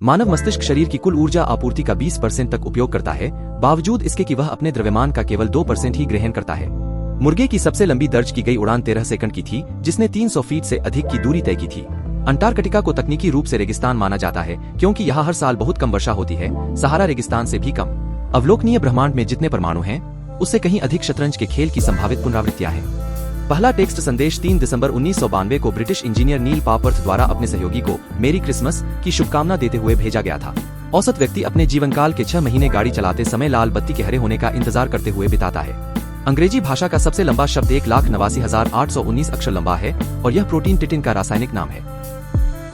मानव मस्तिष्क शरीर की कुल ऊर्जा आपूर्ति का 20% तक उपयोग करता है, बावजूद इसके कि वह अपने द्रव्यमान का केवल 2% ही ग्रहण करता है। मुर्गे की सबसे लंबी दर्ज की गई उड़ान 13 सेकंड की थी, जिसने 300 फीट से अधिक की दूरी तय की थी। अंटार्कटिका को तकनीकी रूप से रेगिस्तान माना जाता है क्योंकि यहाँ हर साल बहुत कम वर्षा होती है, सहारा रेगिस्तान से भी कम। अवलोकनीय ब्रह्मांड में जितने परमाणु हैं, उससे कहीं अधिक शतरंज के खेल की संभावित पुनरावृत्तियां हैं। पहला टेक्स्ट संदेश 3 दिसंबर 1992 को ब्रिटिश इंजीनियर नील पापवर्थ द्वारा अपने सहयोगी को मेरी क्रिसमस की शुभकामना देते हुए भेजा गया था। औसत व्यक्ति अपने जीवनकाल के 6 महीने गाड़ी चलाते समय लाल बत्ती के हरे होने का इंतजार करते हुए बिताता है। अंग्रेजी भाषा का सबसे लंबा शब्द 1,89,819 अक्षर लंबा है और यह प्रोटीन टिटिन का रासायनिक नाम है।